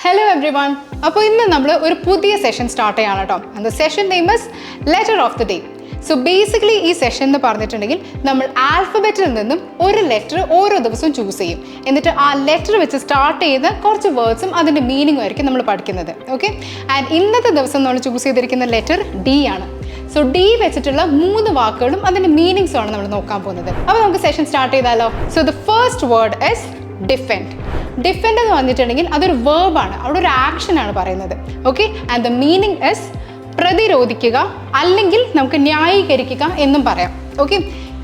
Hello everyone. അപ്പോൾ ഇന്ന് നമ്മൾ ഒരു പുതിയ സെഷൻ സ്റ്റാർട്ട് ചെയ്യാണ് കേട്ടോ. And the session name is Letter of the Day. So basically ഈ സെഷൻ എന്ന് പറഞ്ഞിട്ടുണ്ടെങ്കിൽ നമ്മൾ ആൽഫബറ്റിൽ നിന്നും ഒരു ലെറ്റർ ഓരോ ദിവസവും ചൂസ് ചെയ്യും. എന്നിട്ട് ആ ലെറ്റർ വെച്ച് സ്റ്റാർട്ട് ചെയ്ത കുറച്ച് വേർഡ്സും അതിൻ്റെ മീനിങ്ങും ആയിരിക്കും നമ്മൾ പഠിക്കുന്നത്. ഓക്കെ, ആൻഡ് ഇന്നത്തെ ദിവസം നമ്മൾ ചൂസ് ചെയ്തിരിക്കുന്ന ലെറ്റർ ഡി ആണ്. സോ ഡി വെച്ചിട്ടുള്ള 3 വാക്കുകളും അതിൻ്റെ മീനിങ്സും ആണ് നമ്മൾ നോക്കാൻ പോകുന്നത്. അപ്പോൾ നമുക്ക് സെഷൻ സ്റ്റാർട്ട് ചെയ്താലോ. So the first word is defend. Defend എന്ന് പറഞ്ഞിട്ടുണ്ടെങ്കിൽ അതൊരു വേർബാണ്, അവിടെ ഒരു ആക്ഷൻ ആണ് പറയുന്നത്. Okay, and the meaning is പ്രതിരോധിക്കുക അല്ലെങ്കിൽ നമുക്ക് ന്യായീകരിക്കുക എന്നും പറയാം. ഓക്കെ,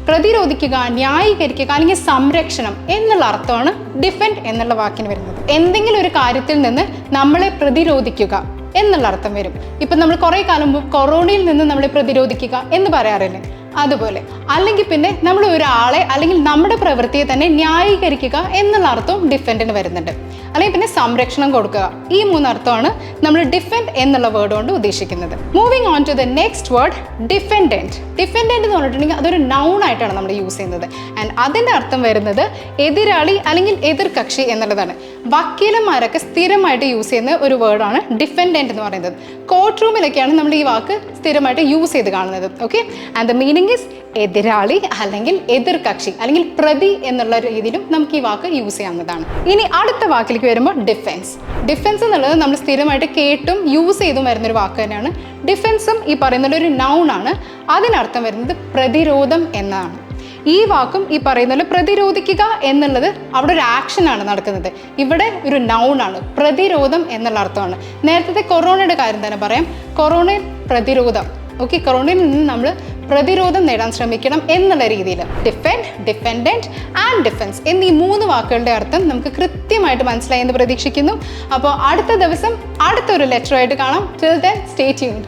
പ്രതിരോധിക്കുക, ന്യായീകരിക്കുക അല്ലെങ്കിൽ സംരക്ഷണം എന്നുള്ള അർത്ഥമാണ് ഡിഫെൻഡ് എന്നുള്ള വാക്കിന് വരുന്നത്. എന്തെങ്കിലും ഒരു കാര്യത്തിൽ നിന്ന് നമ്മളെ പ്രതിരോധിക്കുക എന്നുള്ള അർത്ഥം വരും. ഇപ്പം നമ്മൾ കുറേ കാലം മുമ്പ് കൊറോണയിൽ നിന്ന് നമ്മളെ പ്രതിരോധിക്കുക എന്ന് പറയാറില്ലേ, അതുപോലെ. അല്ലെങ്കിൽ പിന്നെ നമ്മൾ ഒരാളെ അല്ലെങ്കിൽ നമ്മുടെ പ്രവൃത്തിയെ തന്നെ ന്യായീകരിക്കുക എന്നുള്ള അർത്ഥവും ഡിഫെൻഡിന് വരുന്നുണ്ട്. അല്ലെങ്കിൽ പിന്നെ സംരക്ഷണം കൊടുക്കുക. ഈ 3 അർത്ഥമാണ് നമ്മൾ ഡിഫെൻഡ് എന്നുള്ള വേർഡ് കൊണ്ട് ഉദ്ദേശിക്കുന്നത്. Moving on to the next word defendant. Defendant എന്ന് പറഞ്ഞിട്ടുണ്ടെങ്കിൽ അതൊരു നൗൺ ആയിട്ടാണ് നമ്മൾ യൂസ് ചെയ്യുന്നത്. ആൻഡ് അതിൻ്റെ അർത്ഥം വരുന്നത് എതിരാളി അല്ലെങ്കിൽ എതിർകക്ഷി എന്നുള്ളതാണ്. വക്കീലന്മാരൊക്കെ സ്ഥിരമായിട്ട് യൂസ് ചെയ്യുന്ന ഒരു വേർഡാണ് ഡിഫെൻഡൻറ്റ് എന്ന് പറയുന്നത്. കോർട്ട് റൂമിലൊക്കെയാണ് നമ്മൾ ഈ വാക്ക് സ്ഥിരമായിട്ട് യൂസ് ചെയ്ത് കാണുന്നത്. Okay, and the meaning is എതിരാളി അല്ലെങ്കിൽ എതിർകക്ഷി അല്ലെങ്കിൽ പ്രതി എന്നുള്ള രീതിയിലും നമുക്ക് ഈ വാക്ക് യൂസ് ചെയ്യാവുന്നതാണ്. ഇനി അടുത്ത വാക്കിലേക്ക് വരുമ്പോൾ ഡിഫെൻസ്. ഡിഫെൻസ് എന്നുള്ളത് നമ്മൾ സ്ഥിരമായിട്ട് കേട്ടും യൂസ് ചെയ്തും വരുന്നൊരു വാക്ക് തന്നെയാണ്. ഡിഫെൻസും ഈ പറയുന്നത് ഒരു നൗൺ ആണ്. അതിനർത്ഥം വരുന്നത് പ്രതിരോധം എന്നാണ്. ഈ വാക്കും ഈ പറയുന്നത് പ്രതിരോധിക്കുക എന്നുള്ളത് അവിടെ ഒരു ആക്ഷനാണ് നടക്കുന്നത്. ഇവിടെ ഒരു നൗൺ ആണ്, പ്രതിരോധം എന്നുള്ള അർത്ഥമാണ്. നേരത്തെ കൊറോണയുടെ കാര്യം തന്നെ പറയാം. കൊറോണയിൽ പ്രതിരോധം. ഓക്കെ, കൊറോണയിൽ നിന്ന് നമ്മൾ പ്രതിരോധം നേടാൻ ശ്രമിക്കണം എന്നുള്ള രീതിയിൽ ഡിഫെൻഡ്, ഡിഫെൻഡൻറ്റ് ആൻഡ് ഡിഫെൻസ് എന്നീ 3 വാക്കുകളുടെ അർത്ഥം നമുക്ക് കൃത്യമായിട്ട് മനസ്സിലായി എന്ന് പ്രതീക്ഷിക്കുന്നു. അപ്പോൾ അടുത്ത ദിവസം അടുത്തൊരു ലെറ്ററായിട്ട് കാണാം. Till then stay tuned.